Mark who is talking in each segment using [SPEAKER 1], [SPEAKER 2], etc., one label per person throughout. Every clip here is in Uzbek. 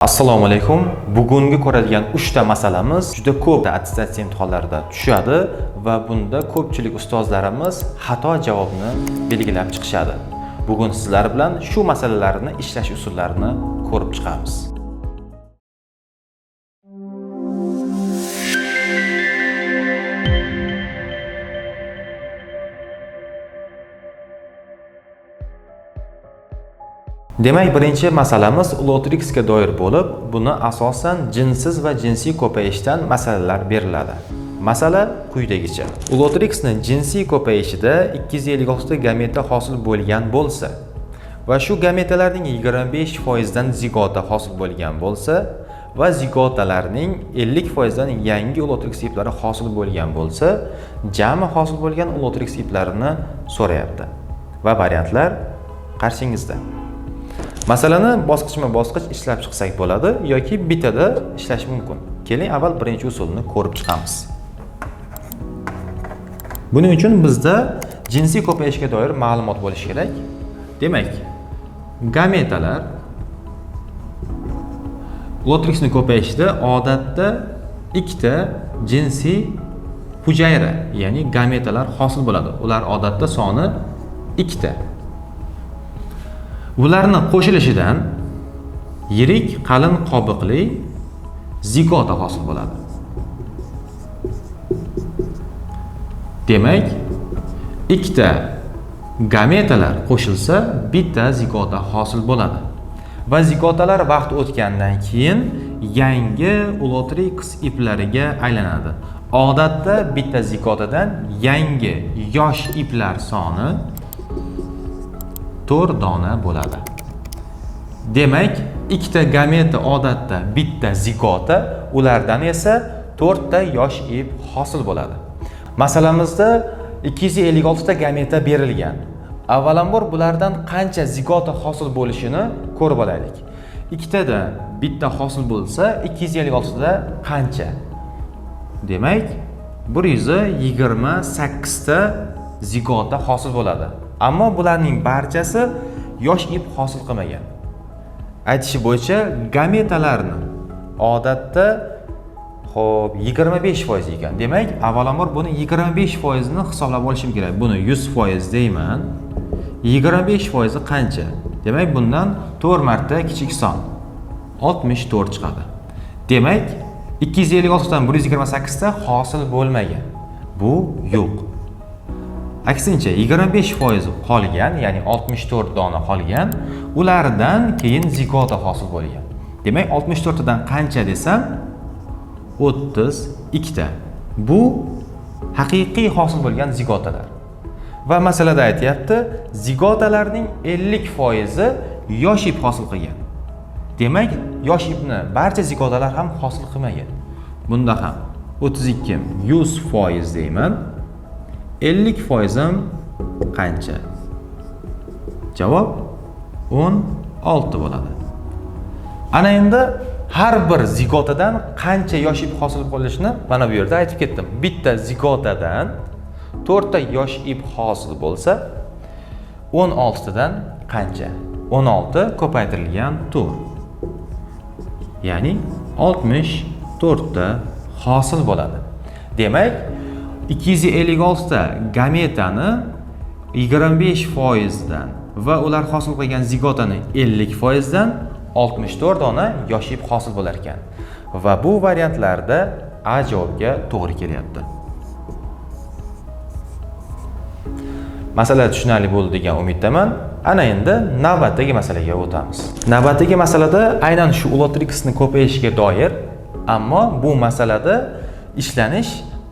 [SPEAKER 1] Assalomu alaykum. Bugungi ko'radigan 3 ta masalamiz juda ko'p attestatsiya imtihonlarida tushadi va bunda ko'pchilik ustozlarimiz xato javobni belgilab chiqishadi. Bugun sizlar bilan shu masalalarni ishlash usullarini ko'rib chiqamiz. Demak, birinchi masalamiz Lotrixga doir bo'lib, buni asosan jinsiz va jinsiy ko'payishdan masalalar beriladi. Masala quyidagicha. Lotrixning jinsiy ko'payishida 256 ta gameta hosil bo'lgan bo'lsa va shu gametalarning 25% dan zigota hosil bo'lgan bo'lsa va zigotalarning 50% dan yangi Lotrix iplari hosil bo'lgan bo'lsa, jami hosil bo'lgan Lotrix iplarini so'rayapti. Va variantlar qarshingizda. Masalani bosqichma-bosqich ishlab chiqsak bo'ladi yoki bittada ishlash mumkin. Keling, avval birinchi usulni ko'rib chiqamiz. Buning uchun bizda jinsiy ko'payishga doir ma'lumot bo'lishi kerak. Demak, gametalar Lotrixning ko'payishida odatda ikkita jinsiy hujayra, ya'ni gametalar hosil bo'ladi. Ular odatda soni ikkita. Ularni qo'shilishidan yirik qalin qobiqli zigota hosil bo'ladi. Demak, ikkita gametalar qo'shilsa, bitta zigota hosil bo'ladi. Va zigotalar vaqt o'tgandan keyin yangi Lotrix iplariga aylanadi. Odatda bitta zigotadan yangi yosh iplar soni 4 dona bo'ladi. Demak, ikkita gameta odatda bitta zigota, ulardan esa 4 ta yosh ip hosil bo'ladi. Masalamizda 256 ta gameta berilgan. Avvalambor bulardan qancha zigota hosil bo'lishini ko'rib olaylik. Ikkitada bitta hosil bo'lsa, 256 da qancha? Demak, 128 ta zigota hosil bo'ladi. Ammo bularning barchasi yosh ip hosil qilmagan. Aytishi bo'yicha gametalarni odatda 25% ekan. Demak, avvalambor buni 25% ni hisoblab olishim kerak. Buni 100% deyman. 25% qancha? Demak, bundan 4 marta kichik son 64 chiqadi. Demak, 256 dan 128 ta hosil bo'lmagan. Bu yo'q. Aksincha 25% qolgan, ya'ni 64 dona qolgan, ulardan keyin zigota hosil bo'lgan. Demak, 64 dan qancha desam, 32 ta. Bu haqiqiy hosil bo'lgan zigotalar. Va masalada aytayapti, zigotalarning 50% yosh ip hosil qilgan. Demak, yosh ipni barcha zigotalar ham hosil qilmagan. Bunda ham 32 100% deyman. 50% ham qancha? Javob 16 bo'ladi. Ana endi har bir zigotadan qancha yosh ip hosil bo'lishini mana bu yerda aytib ketdim. Bitta zigotadan 4 ta yosh ip hosil bo'lsa, 16 dan qancha? 16 ko'paytirilgan 4. Ya'ni 64 ta hosil bo'ladi. Demak, 256 ta gametani 25% dan va ular hosil qilgan zigotani 50% dan 64 dona yosh ip hosil bo'lar ekan. Va bu variantlarda A javobga to'g'ri kelyapti. Masala tushunarli bo'ldi degan umiddaman. Ana endi navbatdagi masalaga o'tamiz. Navbatdagi masalada aynan shu Lotrixning ko'payishiga doir, ammo bu masalada ishlanish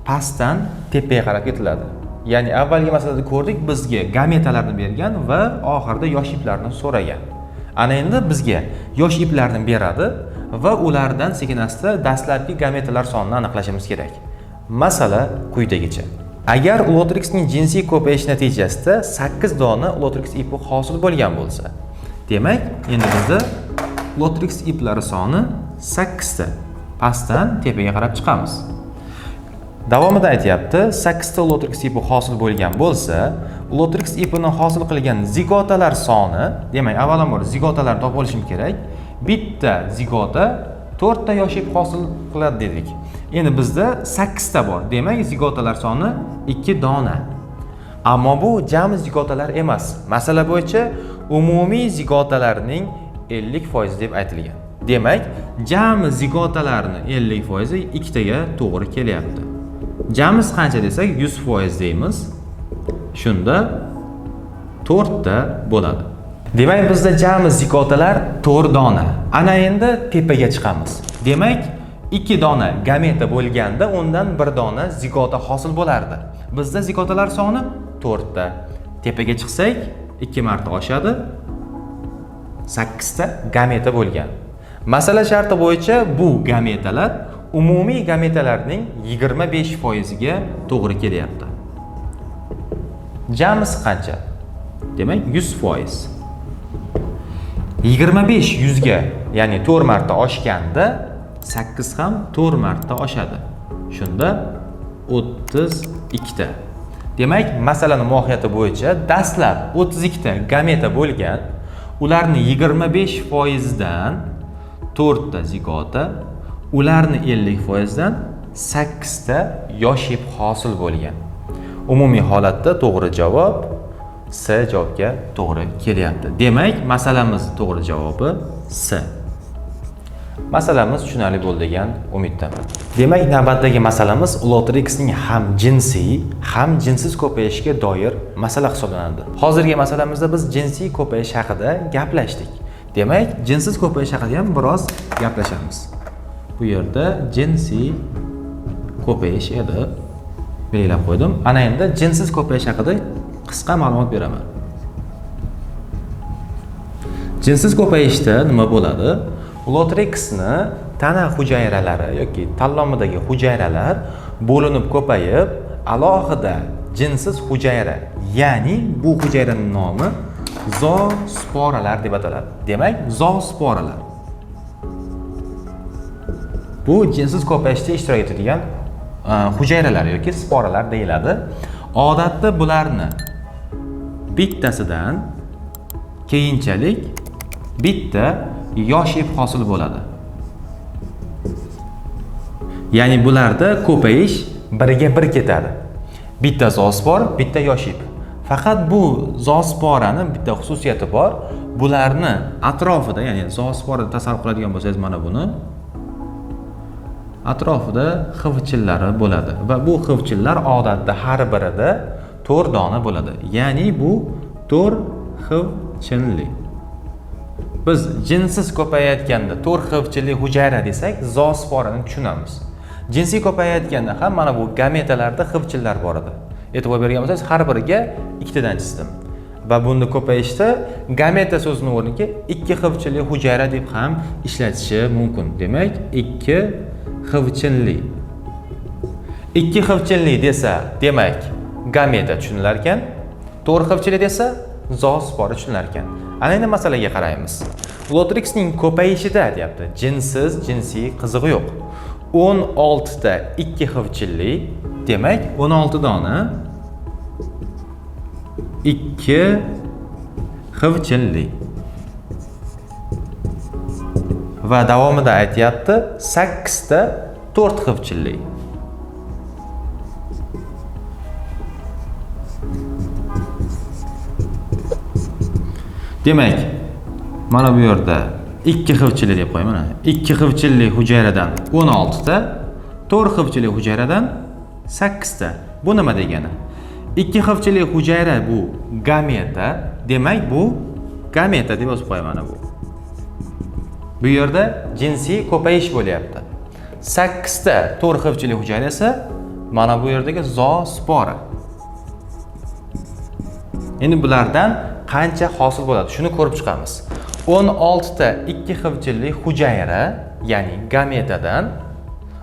[SPEAKER 1] pastdan tepaga qarab ketiladi. Ya'ni avvalgi masalada ko'rdik, bizga gametalarni bergan va oxirida yosh iplarni so'ragan. Ana endi bizga yosh iplarni beradi va ulardan sekin-asta dastlabki gametalar sonini aniqlashimiz kerak. Masala quyidagicha. Agar Lotrixning jinsiy ko'payish natijasida 8 dona Lotrix ipi hosil bo'lgan bo'lsa, demak, endi bizda Lotrix iplari soni 8 ta. Pastdan tepaga qarab chiqamiz. Davomida aytayapti, 8 ta Lotrix ipi hosil bo'lgan bo'lsa, Lotrix ipini hosil qilgan zigotalar soni, demak, avvalambor zigotalar topib olishim kerak. bitta zigota 4 ta yosh ip hosil qiladi dedik. Endi bizda 8 ta bor. Demak, zigotalar soni 2 dona. Ammo bu jami zigotalar emas. Masala bo'yicha umumiy zigotalarning 50% deb aytilgan. Demak, jami zigotalarning 50% ikkitaga to'g'ri kelyapti. Jamiz qancha desak 100% deymiz. Shunda 4 ta bo'ladi. Demak, bizda jami zigotalar 4 dona. Ana endi tepaga chiqamiz. Demak, 2 dona gameta bo'lganda undan 1 dona zigota hosil bo'lardi. Bizda zigotalar soni 4 ta. Tepaga chiqsak 2 marta oshadi. 8 ta gameta bo'lgan. Masala sharti bo'yicha bu gametalar umumiy gametalarning 25% ga to'g'ri kelyapti. Jamiz qancha? Demak, 100%. 25 100 ga, ya'ni 4 marta oshganda 8 ham 4 marta oshadi. Shunda 32 ta. Demak, masalaning mohiyati bo'yicha dastlab 32 ta gameta bo'lgan, ularni 25% dan 4 ta zigota, ularni 50% dan 8 ta yosh ip hosil bo'lgan. Umumiy holatda to'g'ri javob C javobga to'g'ri kelyapti. Demak, masalamiz to'g'ri javobi C. Masalamiz tushunarli bo'ldi degan umiddaman. Demak, navbatdagi masalamiz Lotrixning ham jinsiy, ham jinsiz ko'payishiga doir masala hisoblanadi. Hozirgi masalamizda biz jinsiy ko'payish haqida gaplashdik. Demak, jinsiz ko'payish haqida ham biroz gaplashamiz. Bu yerda jinsiy ko'payish edi. Belgilab qo'ydim. Ana endi jinsiz ko'payish haqida qisqa ma'lumot beraman. Jinsiz ko'payishda nima bo'ladi? Lotrixni tana hujayralari yoki tanlomidagi hujayralar bo'linib ko'payib, alohida jinsiz hujayra, ya'ni bu hujayraning nomi zoosporalar deb ataladi. Demak, zoosporalar. Bu jinsiz ko'payishda ishtirok etadigan hujayralar yoki sporalar deyiladi. Odatda bularni bittasidan keyinchalik bitta yosh ip hosil bo'ladi. Ya'ni bularda ko'payish biriga bir ketadi. Bitta zoospor, bitta yosh ip. Faqat bu zoosporani bitta xususiyati bor. Bularni atrofida, ya'ni zoosporni tasavvur qiladigan bo'lsangiz, mana buni atrofida xivchillari bo'ladi va bu xivchillar odatda har birida 4 dona bo'ladi. Ya'ni bu 4 xivchilli. Biz jinsiz ko'payayotganda 4 xivchilli hujayra desak, zoosporani tushunamiz. Jinsiy ko'payayotganda ham mana bu gametalarda xivchillar bor edi. E'tibor bergan bo'lsangiz, har biriga 2 tadan chizdim. Va bunda ko'payishda gameta so'zining o'rniga 2 xivchilli hujayra deb ham ishlatishi mumkin. Demak, 2 xivchilli. 2 xivchilli desa, demak, gameta tushunilar ekan. 4 xivchilli desa, zoospora tushunilar ekan. Ana endi masalaga qaraymiz. Lotrixning ko'payishida deyapti. Jinsiz, jinsiy qizig'i yo'q. 16 ta 2 xivchilli, demak 16 dona 2 xivchilli. Va davomida aytayapti 8 ta 4 xivchilli. Demak, mana bu yerda 2 xivchilli deb qo'yaman. 2 xivchilli hujayradan 16 ta, 4 xivchilli hujayradan 8 ta. Bu nima degani? 2 xivchilli hujayra bu gameta, demak bu gameta deb yozib qo'yaman mana bu. Bu yerda jinsiy ko'payish bo'lyapti. 8 ta 4 xivchilli hujayra esa mana bu yerdagi zoospora. Endi bulardan qancha hosil bo'ladi? Shuni ko'rib chiqamiz. 16 ta 2 xivchilli hujayra, ya'ni gametadan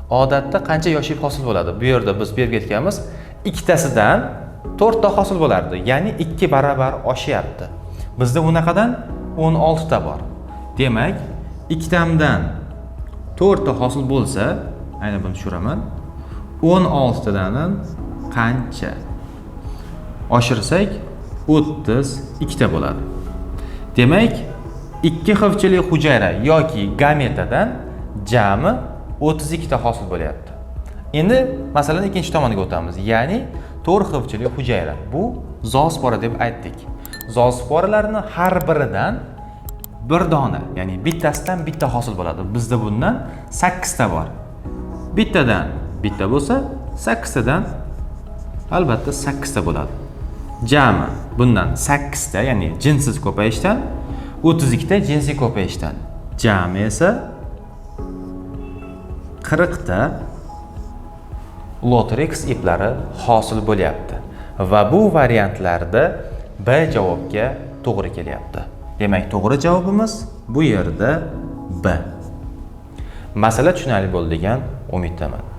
[SPEAKER 1] odatda qancha yosh ip hosil bo'ladi? Bu yerda biz berib ketganmiz, ikkitasidan 4 ta hosil bo'lardi, ya'ni 2 barobar oshyapti. Bizda bunaqadan 16 ta bor. Demak, ikkitamdan 4 ta hosil bo'lsa, ayni buni tushiraman. 16 tadan qancha oshirsak 32 ta bo'ladi. Demak, ikki xivchili hujayra yoki gametadan jami 32 ta hosil bo'lyapti. Endi masalan ikkinchi tomoniga o'tamiz. Ya'ni 4 xivchili hujayra. Bu zoospora deb aytdik. Zoosporalarning har biridan bir dona, ya'ni bittasidan bitta hosil bo'ladi. Bizda bundan 8 ta bor. Bittadan bitta bo'lsa, 8 tadan albatta 8 ta bo'ladi. Jami bundan 8 ta, ya'ni jinsiz ko'payishdan 32 ta jinsiy ko'payishdan. Jami esa 40 ta Lotrix iplari hosil bo'lyapti. Va bu variantlarda B javobga to'g'ri kelyapti. Demak, to'g'ri javobimiz bu yerda B. Masala tushunarli bo'ldi degan umiddaman.